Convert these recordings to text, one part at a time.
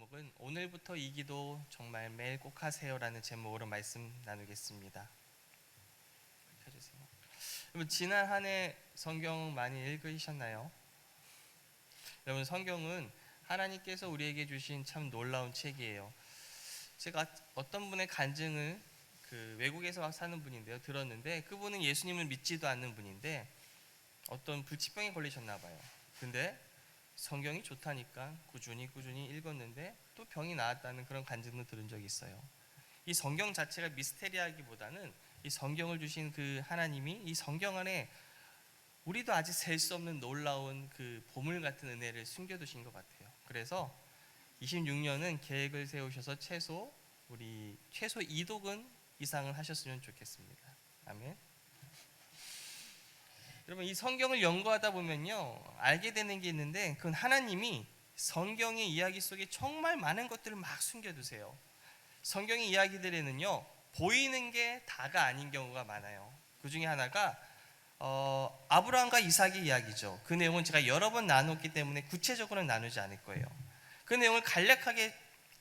제목은 오늘부터 이 기도 정말 매일 꼭 하세요라는 제목으로 말씀 나누겠습니다. 켜주세요. 여러분, 지난 한 해 성경 많이 읽으셨나요? 여러분, 성경은 하나님께서 우리에게 주신 참 놀라운 책이에요. 제가 어떤 분의 간증을 외국에서 사는 분인데요, 들었는데 그분은 예수님을 믿지도 않는 분인데 어떤 불치병에 걸리셨나 봐요. 근데 성경이 좋다니까 꾸준히 읽었는데 또 병이 나았다는 그런 간증도 들은 적이 있어요. 이 성경 자체가 미스테리하기보다는 이 성경을 주신 그 하나님이 이 성경 안에 우리도 아직 셀 수 없는 놀라운 그 보물 같은 은혜를 숨겨두신 것 같아요. 그래서 26년은 계획을 세우셔서 최소 2독은 이상을 하셨으면 좋겠습니다. 아멘. 여러분, 이 성경을 연구하다 보면요, 알게 되는 게 있는데 그건 하나님이 성경의 이야기 속에 정말 많은 것들을 막 숨겨두세요. 성경의 이야기들에는요, 보이는 게 다가 아닌 경우가 많아요. 그 중에 하나가 아브라함과 이삭의 이야기죠. 그 내용은 제가 여러 번 나눴기 때문에 구체적으로는 나누지 않을 거예요. 그 내용을 간략하게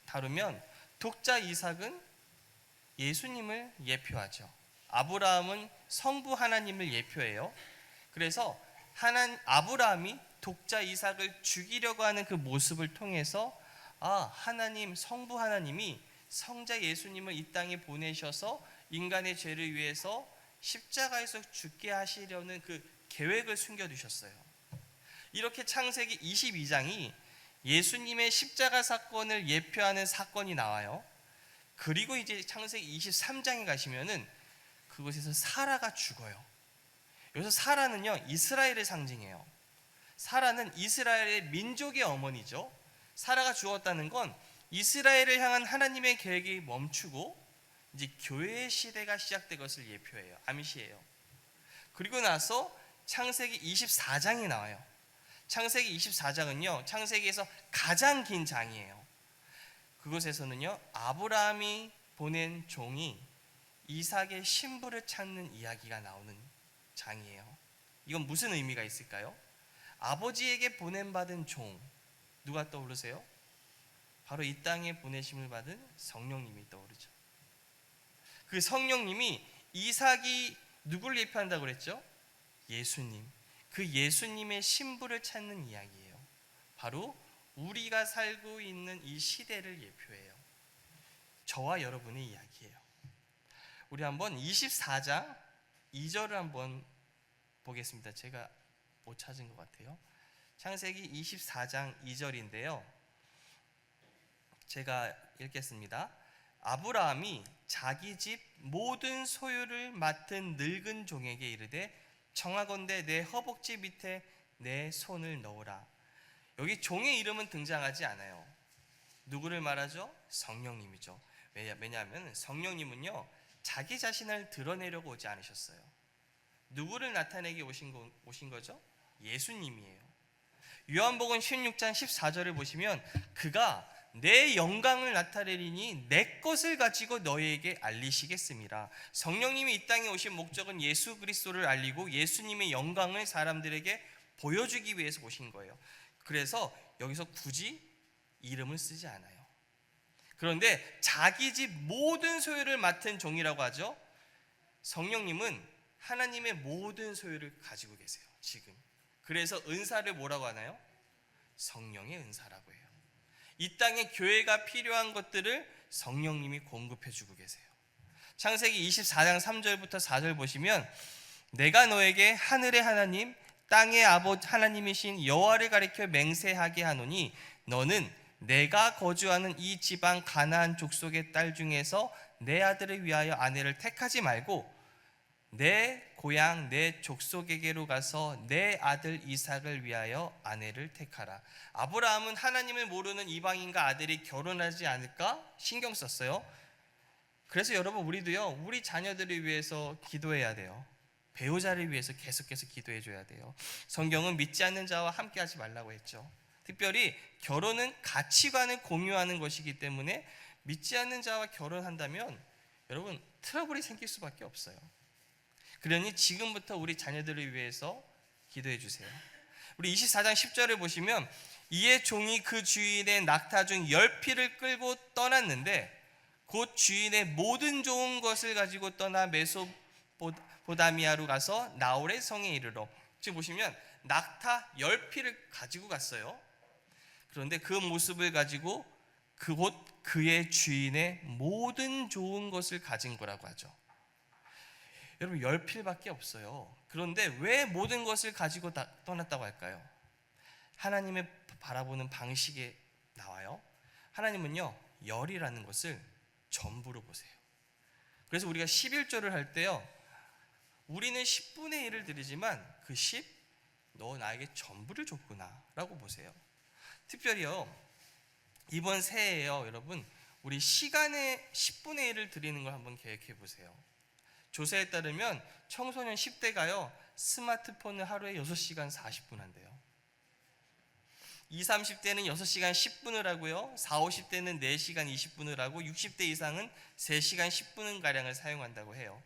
다루면 독자 이삭은 예수님을 예표하죠. 아브라함은 성부 하나님을 예표해요. 그래서 아브라함이 독자 이삭을 죽이려고 하는 그 모습을 통해서 하나님, 성부 하나님이 성자 예수님을 이 땅에 보내셔서 인간의 죄를 위해서 십자가에서 죽게 하시려는 그 계획을 숨겨두셨어요. 이렇게 창세기 22장이 예수님의 십자가 사건을 예표하는 사건이 나와요. 그리고 이제 창세기 23장에 가시면은 그곳에서 사라가 죽어요. 여기서 사라는요, 이스라엘을 상징해요. 사라는 이스라엘의 민족의 어머니죠. 사라가 죽었다는 건 이스라엘을 향한 하나님의 계획이 멈추고 이제 교회의 시대가 시작된 것을 예표해요. 암시해요. 그리고 나서 창세기 24장이 나와요. 창세기 24장은요, 창세기에서 가장 긴 장이에요. 그곳에서는요, 아브라함이 보낸 종이 이삭의 신부를 찾는 이야기가 나오는 장이에요. 이건 무슨 의미가 있을까요? 아버지에게 보냄받은 종, 누가 떠오르세요? 바로 이 땅에 보내심을 받은 성령님이 떠오르죠. 그 성령님이 이삭이 누굴 예표한다고 그랬죠? 예수님. 그 예수님의 신부를 찾는 이야기예요. 바로 우리가 살고 있는 이 시대를 예표해요. 저와 여러분의 이야기예요. 우리 한번 24장 2절을 한번 보겠습니다. 제가 못 찾은 것 같아요. 창세기 24장 2절인데요. 제가 읽겠습니다. 아브라함이 자기 집 모든 소유를 맡은 늙은 종에게 이르되 청하건대 내 허벅지 밑에 내 손을 넣으라. 여기 종의 이름은 등장하지 않아요. 누구를 말하죠? 성령님이죠. 왜냐하면 성령님은요, 자기 자신을 드러내려고 오지 않으셨어요. 누구를 나타내기 오신 거죠? 예수님이에요. 요한복음 16장 14절을 보시면 그가 내 영광을 나타내리니 내 것을 가지고 너희에게 알리시겠습니다. 성령님이 이 땅에 오신 목적은 예수 그리스도를 알리고 예수님의 영광을 사람들에게 보여주기 위해서 오신 거예요. 그래서 여기서 굳이 이름을 쓰지 않아요. 그런데 자기 집 모든 소유를 맡은 종이라고 하죠. 성령님은 하나님의 모든 소유를 가지고 계세요, 지금. 그래서 은사를 뭐라고 하나요? 성령의 은사라고 해요. 이 땅에 교회가 필요한 것들을 성령님이 공급해 주고 계세요. 창세기 24장 3절부터 4절 보시면 내가 너에게 하늘의 하나님 땅의 아버지 하나님이신 여호와를 가리켜 맹세하게 하노니 너는 내가 거주하는 이 지방 가나안 족속의 딸 중에서 내 아들을 위하여 아내를 택하지 말고 내 고향 내 족속에게로 가서 내 아들 이삭을 위하여 아내를 택하라. 아브라함은 하나님을 모르는 이방인과 아들이 결혼하지 않을까 신경 썼어요. 그래서 여러분, 우리도요, 우리 자녀들을 위해서 기도해야 돼요. 배우자를 위해서 계속해서 기도해 줘야 돼요. 성경은 믿지 않는 자와 함께 하지 말라고 했죠. 특별히 결혼은 가치관을 공유하는 것이기 때문에 믿지 않는 자와 결혼한다면 여러분, 트러블이 생길 수밖에 없어요. 그러니 지금부터 우리 자녀들을 위해서 기도해 주세요. 우리 24장 10절을 보시면 이에 종이 그 주인의 낙타 중 10匹를 끌고 떠났는데 곧 주인의 모든 좋은 것을 가지고 떠나 메소포다미아로 가서 나홀의 성에 이르러, 지금 보시면 낙타 10匹를 가지고 갔어요. 그런데 그 모습을 가지고 그곳 그의 주인의 모든 좋은 것을 가진 거라고 하죠. 여러분 10필밖에 없어요. 그런데 왜 모든 것을 가지고 떠났다고 할까요? 하나님의 바라보는 방식에 나와요. 하나님은요, 열이라는 것을 전부로 보세요. 그래서 우리가 11조를 할 때요, 우리는 10분의 1을 드리지만 그 10, 너 나에게 전부를 줬구나 라고 보세요. 특별히요, 이번 새해에요, 여러분, 우리 시간의 10분의 1을 드리는 걸 한번 계획해 보세요. 조사에 따르면 청소년 10대가요, 스마트폰을 하루에 6시간 40분 한대요. 20, 30대는 6시간 10분을 하고요, 40, 50대는 4시간 20분을 하고 60대 이상은 3시간 10분 가량을 사용한다고 해요.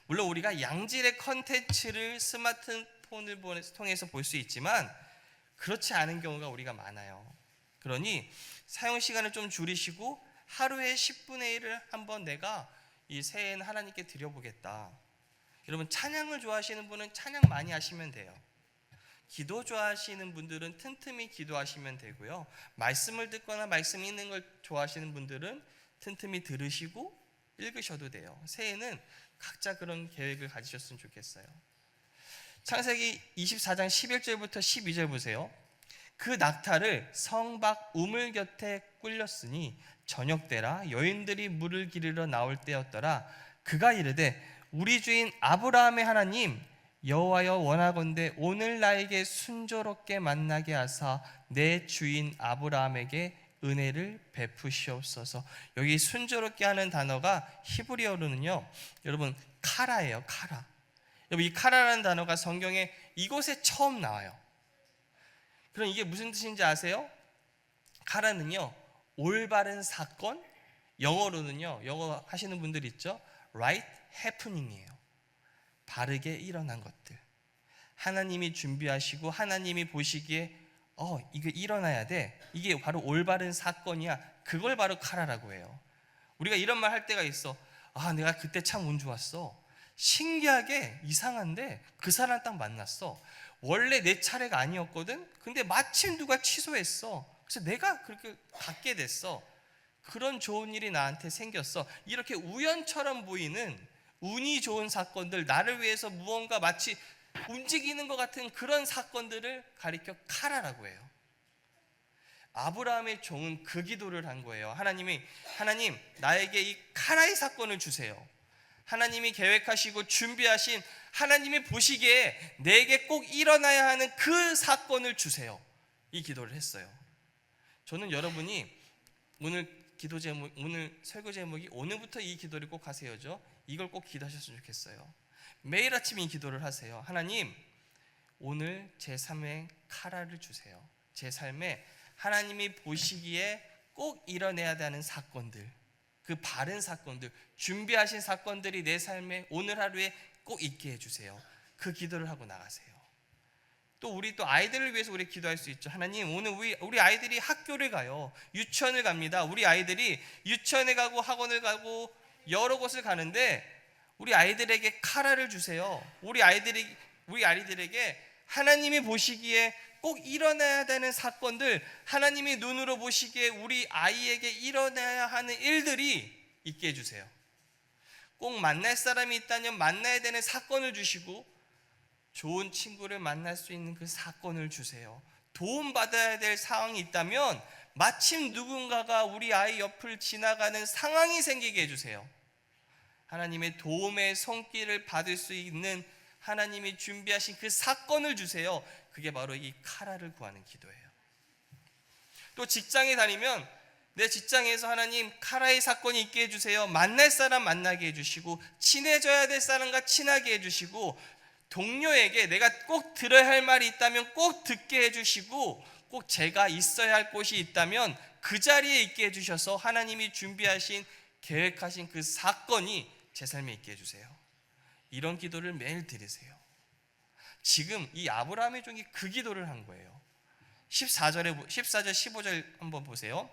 물론 우리가 양질의 컨텐츠를 스마트폰을 통해서 볼 수 있지만 그렇지 않은 경우가 우리가 많아요. 그러니 사용 시간을 좀 줄이시고 하루에 10분의 1을 한번 내가 이 새해에는 하나님께 드려보겠다. 여러분, 찬양을 좋아하시는 분은 찬양 많이 하시면 돼요. 기도 좋아하시는 분들은 틈틈이 기도하시면 되고요, 말씀을 듣거나 말씀 읽는 걸 좋아하시는 분들은 틈틈이 들으시고 읽으셔도 돼요. 새해는 각자 그런 계획을 가지셨으면 좋겠어요. 창세기 24장 11절부터 12절 보세요. 그 낙타를 성 밖 우물 곁에 꿀렸으니 저녁 때라 여인들이 물을 기르러 나올 때였더라. 그가 이르되 우리 주인 아브라함의 하나님 여호와여, 원하건대 오늘 나에게 순조롭게 만나게 하사 내 주인 아브라함에게 은혜를 베푸시옵소서. 여기 순조롭게 하는 단어가 히브리어로는요, 여러분 카라예요. 카라. 여러분, 이 카라라는 단어가 성경에 이곳에 처음 나와요. 그럼 이게 무슨 뜻인지 아세요? 카라는요, 올바른 사건, 영어로는요, 영어 하시는 분들 있죠? right happening이에요. 바르게 일어난 것들, 하나님이 준비하시고 하나님이 보시기에 이거 일어나야 돼, 이게 바로 올바른 사건이야, 그걸 바로 카라라고 해요. 우리가 이런 말 할 때가 있어. 내가 그때 참 운 좋았어. 신기하게 이상한데 그 사람 딱 만났어. 원래 내 차례가 아니었거든. 근데 마침 누가 취소했어. 그래서 내가 그렇게 갖게 됐어. 그런 좋은 일이 나한테 생겼어. 이렇게 우연처럼 보이는 운이 좋은 사건들, 나를 위해서 무언가 마치 움직이는 것 같은 그런 사건들을 가리켜 카라라고 해요. 아브라함의 종은 그 기도를 한 거예요. 하나님, 나에게 이 카라의 사건을 주세요. 하나님이 계획하시고 준비하신, 하나님이 보시기에 내게 꼭 일어나야 하는 그 사건을 주세요. 이 기도를 했어요. 저는 여러분이 오늘 기도 제목, 오늘 설교 제목이 오늘부터 이 기도를 꼭 하세요죠. 이걸 꼭 기도하셨으면 좋겠어요. 매일 아침 이 기도를 하세요. 하나님, 오늘 제 삶에 카라를 주세요. 제 삶에 하나님이 보시기에 꼭 일어나야 하는 사건들, 그 바른 사건들, 준비하신 사건들이 내 삶에 오늘 하루에 꼭 있게 해주세요. 그 기도를 하고 나가세요. 또 우리 또 아이들을 위해서 우리 기도할 수 있죠. 하나님, 오늘 우리 아이들이 학교를 가요. 유치원을 갑니다. 우리 아이들이 유치원에 가고 학원을 가고 여러 곳을 가는데 우리 아이들에게 카라를 주세요. 우리 아이들에게 하나님이 보시기에 꼭 일어나야 되는 사건들, 하나님이 눈으로 보시기에 우리 아이에게 일어나야 하는 일들이 있게 해주세요. 꼭 만날 사람이 있다면 만나야 되는 사건을 주시고, 좋은 친구를 만날 수 있는 그 사건을 주세요. 도움받아야 될 상황이 있다면 마침 누군가가 우리 아이 옆을 지나가는 상황이 생기게 해주세요. 하나님의 도움의 손길을 받을 수 있는 하나님이 준비하신 그 사건을 주세요. 그게 바로 이 카라를 구하는 기도예요. 또 직장에 다니면 내 직장에서 하나님 카라의 사건이 있게 해주세요. 만날 사람 만나게 해주시고, 친해져야 될 사람과 친하게 해주시고, 동료에게 내가 꼭 들어야 할 말이 있다면 꼭 듣게 해주시고, 꼭 제가 있어야 할 곳이 있다면 그 자리에 있게 해주셔서 하나님이 준비하신, 계획하신 그 사건이 제 삶에 있게 해주세요. 이런 기도를 매일 드리세요. 지금 이 아브라함의 종이 그 기도를 한 거예요. 14절 15절 한번 보세요.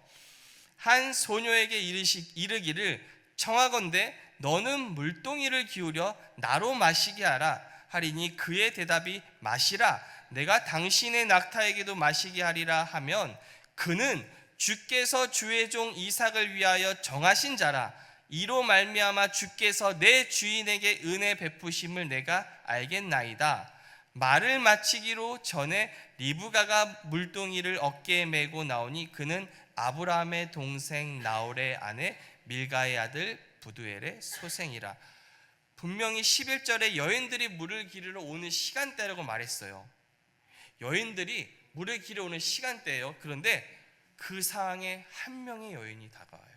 한 소녀에게 이르기를 청하건대 너는 물동이를 기울여 나로 마시게 하라 하리니 그의 대답이 마시라 내가 당신의 낙타에게도 마시게 하리라 하면 그는 주께서 주의 종 이삭을 위하여 정하신 자라 이로 말미암아 주께서 내 주인에게 은혜 베푸심을 내가 알겠나이다. 말을 마치기로 전에 리브가가 물동이를 어깨에 메고 나오니 그는 아브라함의 동생 나홀의 아내 밀가의 아들 부두엘의 소생이라. 분명히 11절에 여인들이 물을 기르러 오는 시간대라고 말했어요. 여인들이 물을 기르러 오는 시간대예요. 그런데 그 상황에 한 명의 여인이 다가와요.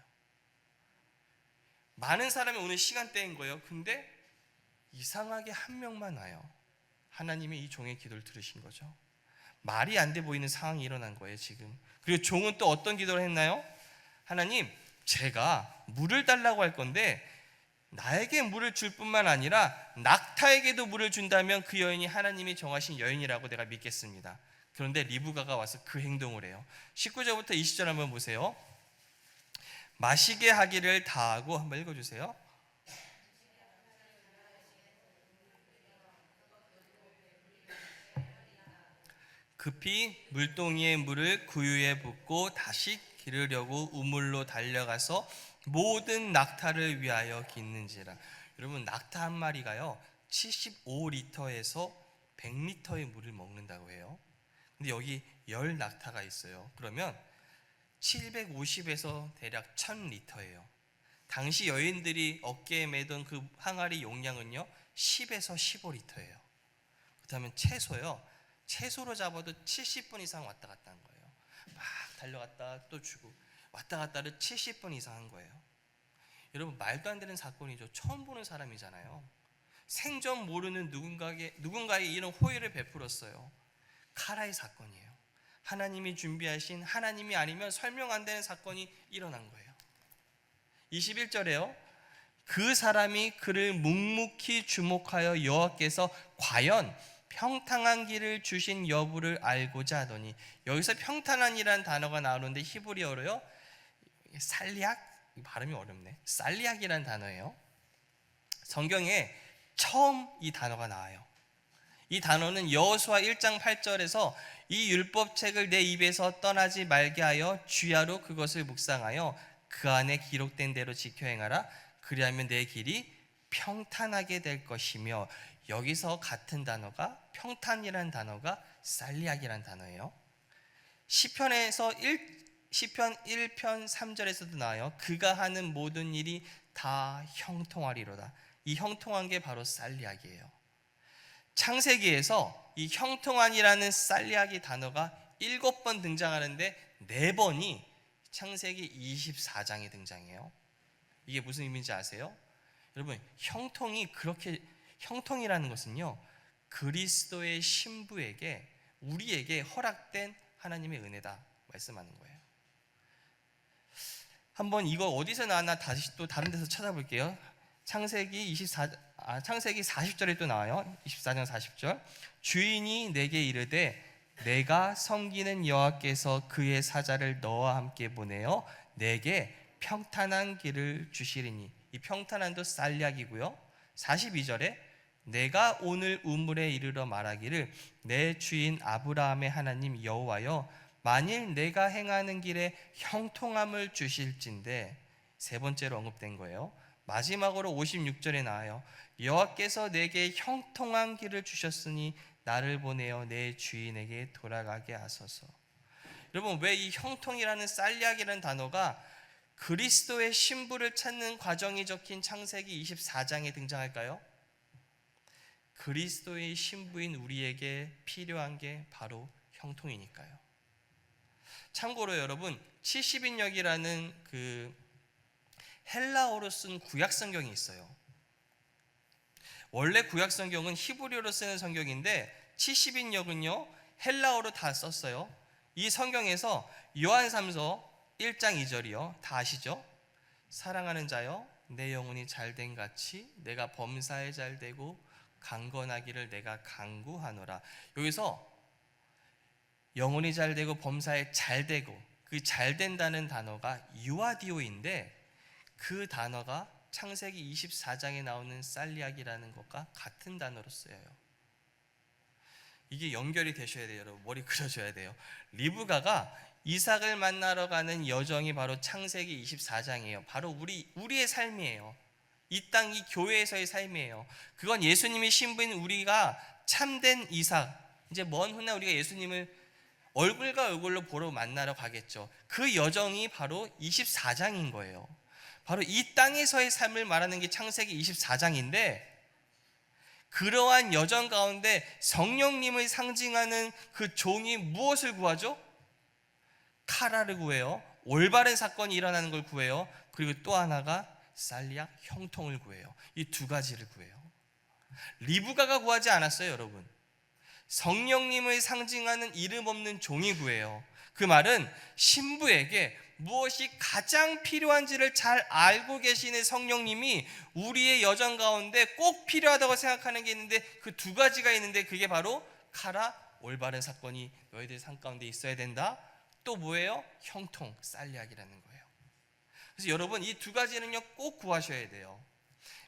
많은 사람이 오는 시간대인 거예요. 근데 이상하게 한 명만 와요. 하나님이 이 종의 기도를 들으신 거죠. 말이 안 돼 보이는 상황이 일어난 거예요 지금. 그리고 종은 또 어떤 기도를 했나요? 하나님, 제가 물을 달라고 할 건데 나에게 물을 줄 뿐만 아니라 낙타에게도 물을 준다면 그 여인이 하나님이 정하신 여인이라고 내가 믿겠습니다. 그런데 리브가가 와서 그 행동을 해요. 19절부터 20절 한번 보세요. 마시게 하기를 다하고, 한번 읽어주세요. 급히 물동이의 물을 구유에 붓고 다시 기르려고 우물로 달려가서 모든 낙타를 위하여 깃는지라. 여러분, 낙타 한 마리가요 75리터에서 100리터의 물을 먹는다고 해요. 근데 여기 10낙타가 있어요. 그러면 750에서 대략 1000리터예요. 당시 여인들이 어깨에 매던 그 항아리 용량은요 10에서 15리터예요. 그렇다면 채소로 잡아도 70분 이상 왔다 갔다 한 거예요. 막 달려갔다 또 주고 왔다 갔다를 70분 이상 한 거예요. 여러분, 말도 안 되는 사건이죠. 처음 보는 사람이잖아요. 생전 모르는 누군가에게 이런 호의를 베풀었어요. 카라의 사건이에요. 하나님이 준비하신, 하나님이 아니면 설명 안 되는 사건이 일어난 거예요. 21절에요. 그 사람이 그를 묵묵히 주목하여 여호와께서 과연 평탄한 길을 주신 여부를 알고자 하더니, 여기서 평탄한이라는 단어가 나오는데 히브리어로요 살리악, 발음이 어렵네. 살리악이라는 단어예요. 성경에 처음 이 단어가 나와요. 이 단어는 여호수아 1장 8절에서 이 율법책을 내 입에서 떠나지 말게 하여 주야로 그것을 묵상하여 그 안에 기록된 대로 지켜 행하라. 그리하면 내 길이 평탄하게 될 것이며, 여기서 같은 단어가, 평탄이라는 단어가 살리악이라는 단어예요. 시편 1편 3절에서도 나와요. 그가 하는 모든 일이 다 형통하리로다. 이 형통한 게 바로 살리악이에요. 창세기에서 이 형통한이라는 살리악이 단어가 7번 등장하는데 4번이 창세기 24장에 등장해요. 이게 무슨 의미인지 아세요? 여러분, 형통이라는 것은요 그리스도의 신부에게, 우리에게 허락된 하나님의 은혜다 말씀하는 거예요. 한번 이거 어디서 나왔나 다시 또 다른 데서 찾아볼게요. 창세기 40절에 또 나와요. 24장 40절. 주인이 내게 이르되 내가 섬기는 여호와께서 그의 사자를 너와 함께 보내어 내게 평탄한 길을 주시리니. 이 평탄한도 살리악이고요. 42절에 내가 오늘 우물에 이르러 말하기를 내 주인 아브라함의 하나님 여호와여, 만일 내가 행하는 길에 형통함을 주실진데, 세 번째로 언급된 거예요. 마지막으로 56절에 나와요. 여호와께서 내게 형통한 길을 주셨으니 나를 보내어 내 주인에게 돌아가게 하소서. 여러분, 왜 이 형통이라는 살리악이라는 단어가 그리스도의 신부를 찾는 과정이 적힌 창세기 24장에 등장할까요? 그리스도의 신부인 우리에게 필요한 게 바로 형통이니까요. 참고로 여러분, 70인역이라는 그 헬라어로 쓴 구약성경이 있어요. 원래 구약성경은 히브리어로 쓰는 성경인데 70인역은요 헬라어로 다 썼어요. 이 성경에서 요한3서 1장 2절이요, 다 아시죠? 사랑하는 자여, 내 영혼이 잘된 같이 내가 범사에 잘되고 강건하기를 내가 간구하노라. 여기서 영혼이 잘되고 범사에 잘되고, 그 잘된다는 단어가 유아디오인데 그 단어가 창세기 24장에 나오는 살리악이라는 것과 같은 단어로 쓰여요. 이게 연결이 되셔야 돼요. 여러분 머리 그려줘야 돼요. 리브가가 이삭을 만나러 가는 여정이 바로 창세기 24장이에요. 바로 우리의 삶이에요. 이 땅, 이 교회에서의 삶이에요. 그건 예수님이 신부인 우리가 참된 이삭, 이제 먼 훗날 우리가 예수님을 얼굴과 얼굴로 보러 만나러 가겠죠. 그 여정이 바로 24장인 거예요. 바로 이 땅에서의 삶을 말하는 게 창세기 24장인데, 그러한 여정 가운데 성령님을 상징하는 그 종이 무엇을 구하죠? 카라를 구해요. 올바른 사건이 일어나는 걸 구해요. 그리고 또 하나가 살리악, 형통을 구해요. 이 두 가지를 구해요. 리브가가 구하지 않았어요, 여러분. 성령님을 상징하는 이름 없는 종이 구해요. 그 말은 신부에게 무엇이 가장 필요한지를 잘 알고 계시는 성령님이 우리의 여정 가운데 꼭 필요하다고 생각하는 게 있는데, 그 두 가지가 있는데 그게 바로 카라, 올바른 사건이 너희들 삶 가운데 있어야 된다. 또 뭐예요? 형통, 살리악이라는 거예요. 그래서 여러분 이 두 가지는요 꼭 구하셔야 돼요.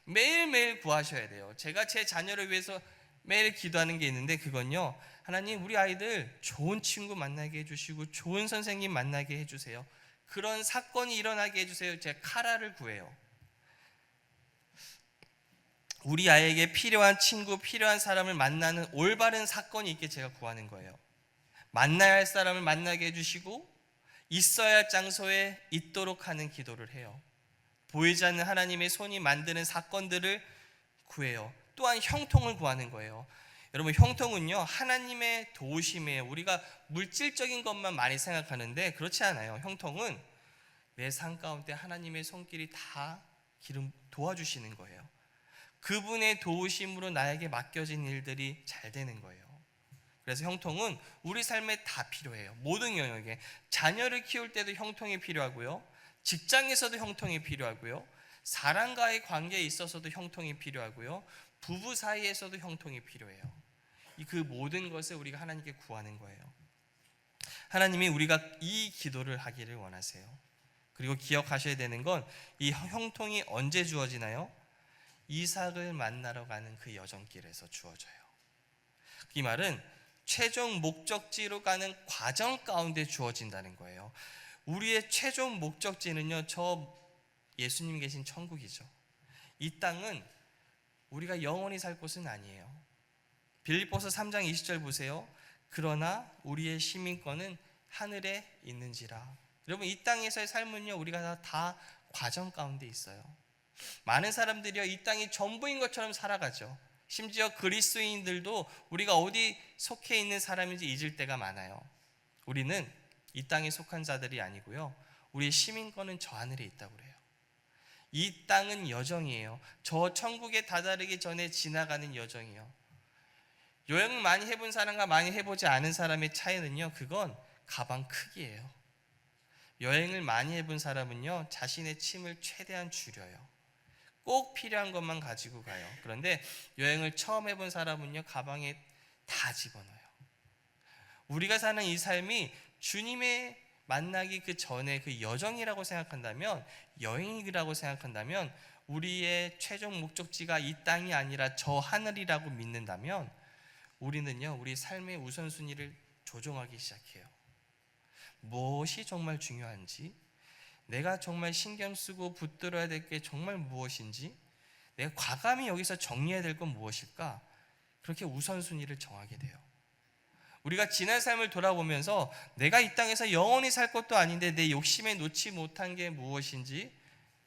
매일매일 구하셔야 돼요. 제가 제 자녀를 위해서 매일 기도하는 게 있는데, 그건요, 하나님 우리 아이들 좋은 친구 만나게 해주시고 좋은 선생님 만나게 해주세요. 그런 사건이 일어나게 해주세요. 제가 카라를 구해요. 우리 아이에게 필요한 친구, 필요한 사람을 만나는 올바른 사건이 있게 제가 구하는 거예요. 만나야 할 사람을 만나게 해주시고 있어야 할 장소에 있도록 하는 기도를 해요. 보이지 않는 하나님의 손이 만드는 사건들을 구해요. 또한 형통을 구하는 거예요. 여러분 형통은요 하나님의 도우심이에요. 우리가 물질적인 것만 많이 생각하는데 그렇지 않아요. 형통은 내 삶 가운데 하나님의 손길이 다 도와주시는 거예요. 그분의 도우심으로 나에게 맡겨진 일들이 잘 되는 거예요. 그래서 형통은 우리 삶에 다 필요해요. 모든 영역에. 자녀를 키울 때도 형통이 필요하고요, 직장에서도 형통이 필요하고요, 사람과의 관계에 있어서도 형통이 필요하고요, 부부 사이에서도 형통이 필요해요. 그 모든 것을 우리가 하나님께 구하는 거예요. 하나님이 우리가 이 기도를 하기를 원하세요. 그리고 기억하셔야 되는 건 이 형통이 언제 주어지나요? 이삭을 만나러 가는 그 여정길에서 주어져요. 이 말은 최종 목적지로 가는 과정 가운데 주어진다는 거예요. 우리의 최종 목적지는요, 저 예수님 계신 천국이죠. 이 땅은 우리가 영원히 살 곳은 아니에요. 빌립보서 3장 20절 보세요. 그러나 우리의 시민권은 하늘에 있는지라. 여러분 이 땅에서의 삶은요 우리가 다 과정 가운데 있어요. 많은 사람들이요 이 땅이 전부인 것처럼 살아가죠. 심지어 그리스도인들도 우리가 어디 속해 있는 사람인지 잊을 때가 많아요. 우리는 이 땅에 속한 자들이 아니고요, 우리의 시민권은 저 하늘에 있다고 그래요. 이 땅은 여정이에요. 저 천국에 다다르기 전에 지나가는 여정이요. 여행 많이 해본 사람과 많이 해보지 않은 사람의 차이는요, 그건 가방 크기예요. 여행을 많이 해본 사람은요 자신의 짐을 최대한 줄여요. 꼭 필요한 것만 가지고 가요. 그런데 여행을 처음 해본 사람은요 가방에 다 집어넣어요. 우리가 사는 이 삶이 주님의 만나기 그 전에 그 여정이라고 생각한다면, 여행이라고 생각한다면, 우리의 최종 목적지가 이 땅이 아니라 저 하늘이라고 믿는다면 우리는요 우리 삶의 우선순위를 조정하기 시작해요. 무엇이 정말 중요한지, 내가 정말 신경 쓰고 붙들어야 될 게 정말 무엇인지, 내가 과감히 여기서 정리해야 될 건 무엇일까, 그렇게 우선순위를 정하게 돼요. 우리가 지난 삶을 돌아보면서 내가 이 땅에서 영원히 살 것도 아닌데 내 욕심에 놓지 못한 게 무엇인지,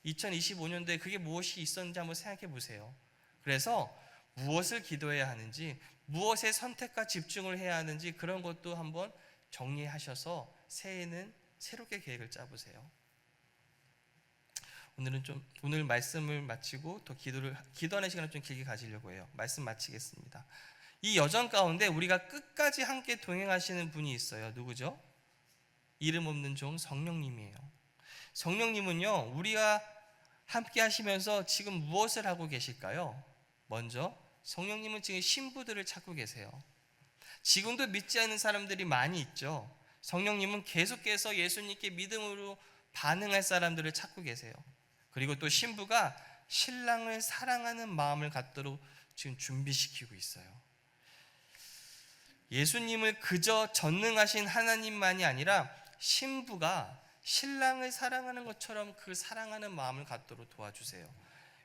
2025년도에 그게 무엇이 있었는지 한번 생각해 보세요. 그래서 무엇을 기도해야 하는지, 무엇에 선택과 집중을 해야 하는지, 그런 것도 한번 정리하셔서 새해에는 새롭게 계획을 짜보세요. 오늘 말씀을 마치고 또 기도하는 시간을 좀 길게 가지려고 해요. 말씀 마치겠습니다. 이 여정 가운데 우리가 끝까지 함께 동행하시는 분이 있어요. 누구죠? 이름 없는 종 성령님이에요. 성령님은요 우리가 함께 하시면서 지금 무엇을 하고 계실까요? 먼저 성령님은 지금 신부들을 찾고 계세요. 지금도 믿지 않는 사람들이 많이 있죠. 성령님은 계속해서 예수님께 믿음으로 반응할 사람들을 찾고 계세요. 그리고 또 신부가 신랑을 사랑하는 마음을 갖도록 지금 준비시키고 있어요. 예수님을 그저 전능하신 하나님만이 아니라 신부가 신랑을 사랑하는 것처럼 그 사랑하는 마음을 갖도록 도와주세요.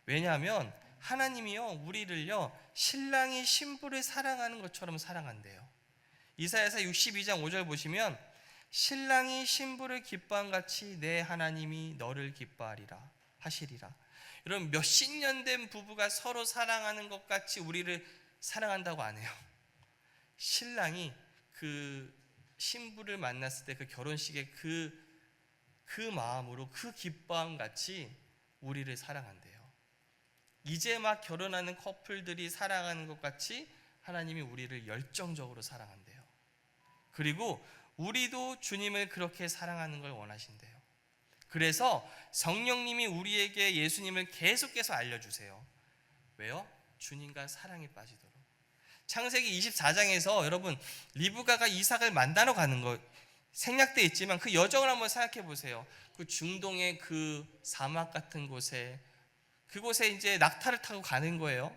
왜냐하면 하나님이요, 우리를요, 신랑이 신부를 사랑하는 것처럼 사랑한대요. 이사야서 62장 5절 보시면 신랑이 신부를 기뻐한 같이 내 하나님이 너를 기뻐하리라 하시리라. 여러분, 몇십 년 된 부부가 서로 사랑하는 것 같이 우리를 사랑한다고 안 해요. 신랑이 그 신부를 만났을 때 그 결혼식에 그 마음으로 그 기뻐함 같이 우리를 사랑한대요. 이제 막 결혼하는 커플들이 사랑하는 것 같이 하나님이 우리를 열정적으로 사랑한대요. 그리고 우리도 주님을 그렇게 사랑하는 걸 원하신대요. 그래서 성령님이 우리에게 예수님을 계속해서 알려주세요. 왜요? 주님과 사랑에 빠지도록. 창세기 24장에서 여러분 리브가가 이삭을 만나러 가는 거 생략되어 있지만 그 여정을 한번 생각해 보세요. 그 중동의 그 사막 같은 곳에, 그곳에 이제 낙타를 타고 가는 거예요.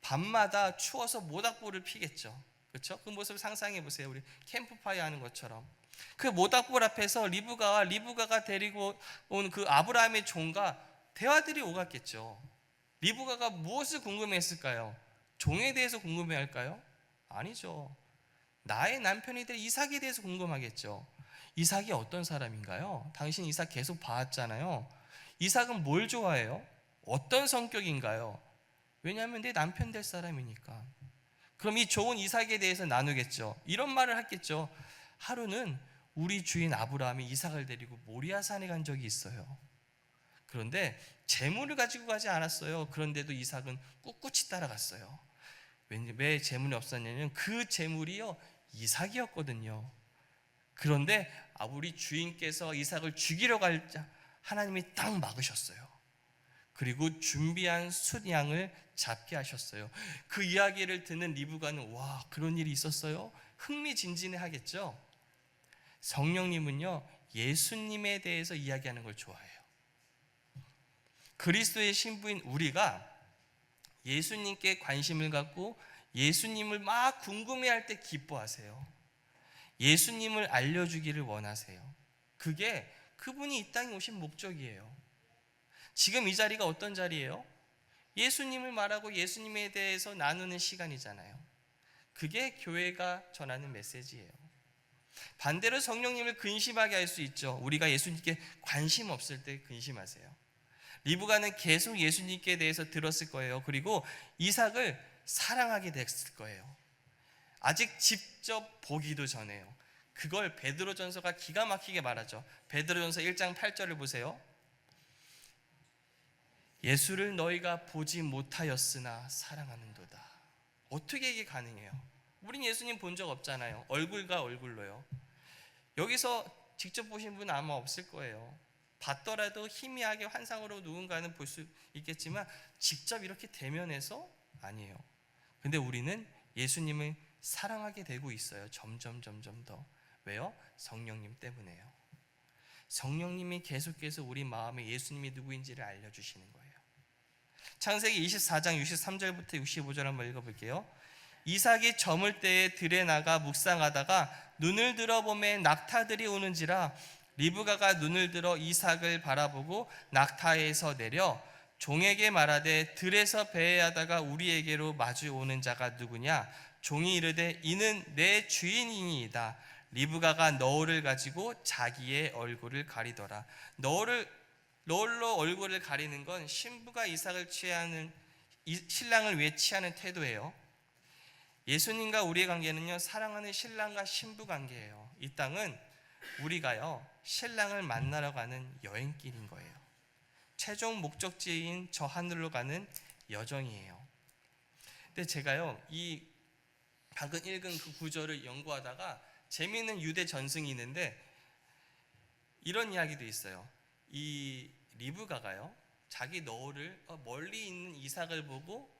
밤마다 추워서 모닥불을 피겠죠. 그렇죠? 그 모습을 상상해 보세요. 우리 캠프파이어 하는 것처럼. 그 모닥불 앞에서 리브가가 데리고 온 그 아브라함의 종과 대화들이 오갔겠죠. 리브가가 무엇을 궁금해했을까요? 종에 대해서 궁금해할까요? 아니죠. 나의 남편이 될 이삭에 대해서 궁금하겠죠. 이삭이 어떤 사람인가요? 당신 이삭 계속 봐왔잖아요. 이삭은 뭘 좋아해요? 어떤 성격인가요? 왜냐하면 내 남편 될 사람이니까. 그럼 이 좋은 이삭에 대해서 나누겠죠. 이런 말을 하겠죠. 하루는 우리 주인 아브라함이 이삭을 데리고 모리아산에 간 적이 있어요. 그런데 재물을 가지고 가지 않았어요. 그런데도 이삭은 꿋꿋이 따라갔어요. 왜 재물이 없었냐면 그 재물이요, 이삭이었거든요. 그런데 우리 주인께서 이삭을 죽이러 갈 자 하나님이 딱 막으셨어요. 그리고 준비한 숫양을 잡게 하셨어요. 그 이야기를 듣는 리브가는 와, 그런 일이 있었어요? 흥미진진해 하겠죠. 성령님은요, 예수님에 대해서 이야기하는 걸 좋아해요. 그리스도의 신부인 우리가 예수님께 관심을 갖고 예수님을 막 궁금해할 때 기뻐하세요. 예수님을 알려주기를 원하세요. 그게 그분이 이 땅에 오신 목적이에요. 지금 이 자리가 어떤 자리예요? 예수님을 말하고 예수님에 대해서 나누는 시간이잖아요. 그게 교회가 전하는 메시지예요. 반대로 성령님을 근심하게 할 수 있죠. 우리가 예수님께 관심 없을 때 근심하세요. 리브가는 계속 예수님께 대해서 들었을 거예요. 그리고 이삭을 사랑하게 됐을 거예요. 아직 직접 보기도 전에요. 그걸 베드로전서가 기가 막히게 말하죠. 베드로전서 1장 8절을 보세요. 예수를 너희가 보지 못하였으나 사랑하는도다. 어떻게 이게 가능해요? 우린 예수님 본 적 없잖아요. 얼굴과 얼굴로요. 여기서 직접 보신 분은 아마 없을 거예요. 봤더라도 희미하게 환상으로 누군가는 볼 수 있겠지만 직접 이렇게 대면해서 아니에요. 근데 우리는 예수님을 사랑하게 되고 있어요. 점점 더. 왜요? 성령님 때문에요. 성령님이 계속해서 우리 마음에 예수님이 누구인지를 알려주시는 거예요. 창세기 24장 63절부터 65절 한번 읽어볼게요. 이삭이 저물 때에 들에 나가 묵상하다가 눈을 들어보매 낙타들이 오는지라 리브가가 눈을 들어 이삭을 바라보고 낙타에서 내려 종에게 말하되 들에서 배회하다가 우리에게로 마주 오는 자가 누구냐? 종이 이르되 이는 내 주인이니이다. 리브가가 너울을 가지고 자기의 얼굴을 가리더라. 너울로 얼굴을 가리는 건 신부가 이삭을 취하는 신랑을 위해 취하는 태도예요. 예수님과 우리의 관계는요, 사랑하는 신랑과 신부 관계예요. 이 땅은 우리가요, 신랑을 만나러 가는 여행길인 거예요. 최종 목적지인 저 하늘로 가는 여정이에요. 근데 제가요, 이 방금 읽은 그 구절을 연구하다가 재미있는 유대 전승이 있는데 이런 이야기도 있어요. 이 리브가가요, 자기 너울을 멀리 있는 이삭을 보고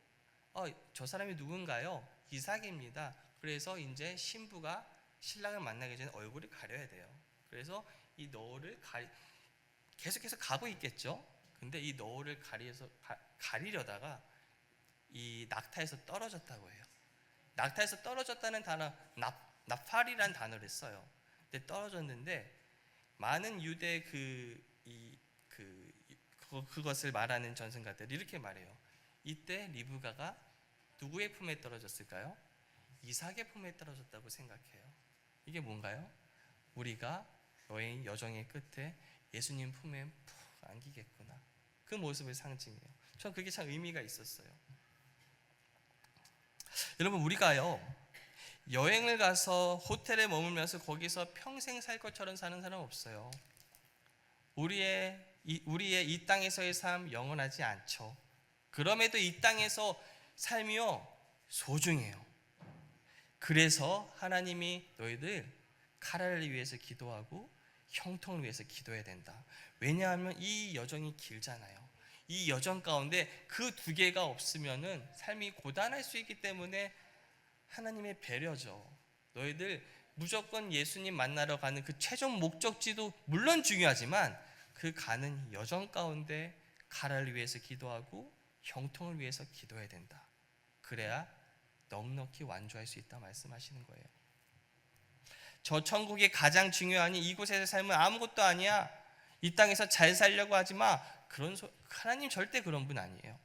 저 사람이 누군가요? 이삭입니다. 그래서 이제 신부가 신랑을 만나기 전에 얼굴을 가려야 돼요. 그래서 이 너울을 계속해서 가고 있겠죠. 근데 이 너울을 가리려다가 이 낙타에서 떨어졌다고 해요. 낙타에서 떨어졌다는 단어, 나팔이란 단어를 써요. 근데 떨어졌는데 많은 유대 그것을 말하는 전승가들이 이렇게 말해요. 이때 리브가가 누구의 품에 떨어졌을까요? 이삭의 품에 떨어졌다고 생각해요. 이게 뭔가요? 우리가 여정의 끝에 예수님 품에 푹 안기겠구나. 그 모습을 상징해요. 전 그게 참 의미가 있었어요. 여러분, 우리가요 여행을 가서 호텔에 머물면서 거기서 평생 살 것처럼 사는 사람 없어요. 우리의 이 땅에서의 삶 영원하지 않죠. 그럼에도 이 땅에서 삶이요 소중해요. 그래서 하나님이 너희들 카라를 위해서 기도하고 형통을 위해서 기도해야 된다. 왜냐하면 이 여정이 길잖아요. 이 여정 가운데 그 두 개가 없으면은 삶이 고단할 수 있기 때문에 하나님의 배려죠. 너희들 무조건 예수님 만나러 가는 그 최종 목적지도 물론 중요하지만 그 가는 여정 가운데 카라를 위해서 기도하고 형통을 위해서 기도해야 된다. 그래야 넉넉히 완주할 수 있다 말씀하시는 거예요. 저 천국의 가장 중요한 이곳에서 삶은 아무것도 아니야. 이 땅에서 잘 살려고 하지 마. 하나님 절대 그런 분 아니에요.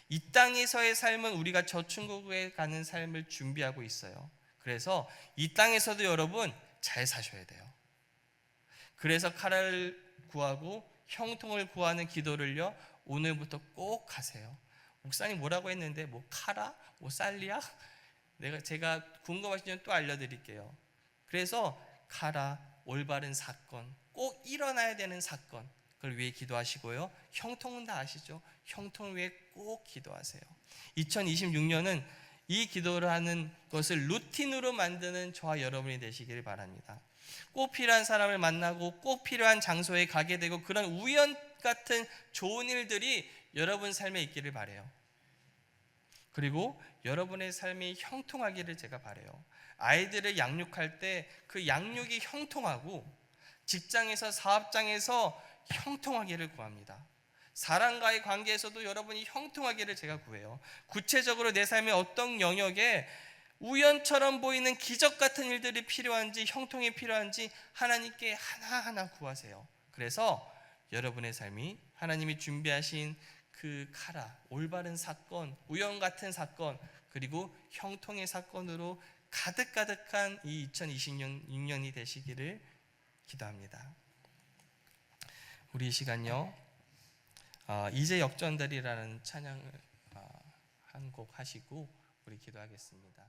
이 땅에서의 삶은 우리가 저 천국에 가는 삶을 준비하고 있어요. 그래서 이 땅에서도 여러분 잘 사셔야 돼요. 그래서 카라를 구하고 형통을 구하는 기도를요 오늘부터 꼭 하세요. 목사님 뭐라고 했는데 뭐 카라? 뭐 살리아? 제가 궁금하시면 또 알려드릴게요. 그래서 카라, 올바른 사건, 꼭 일어나야 되는 사건, 그걸 위해 기도하시고요. 형통은 다 아시죠? 형통을 위해 꼭 기도하세요. 2026년은 이 기도를 하는 것을 루틴으로 만드는 저와 여러분이 되시기를 바랍니다. 꼭 필요한 사람을 만나고 꼭 필요한 장소에 가게 되고 그런 우연 같은 좋은 일들이 여러분 삶에 있기를 바라요. 그리고 여러분의 삶이 형통하기를 제가 바라요. 아이들을 양육할 때 그 양육이 형통하고 직장에서 사업장에서 형통하기를 구합니다. 사람과의 관계에서도 여러분이 형통하기를 제가 구해요. 구체적으로 내 삶의 어떤 영역에 우연처럼 보이는 기적 같은 일들이 필요한지 형통이 필요한지 하나님께 하나하나 구하세요. 그래서 여러분의 삶이 하나님이 준비하신 그 카라, 올바른 사건, 우연 같은 사건, 그리고 형통의 사건으로 가득가득한 이 2026년이 되시기를 기도합니다. 우리 이 시간요 이제 역전되리라는 찬양을 한 곡 하시고 우리 기도하겠습니다.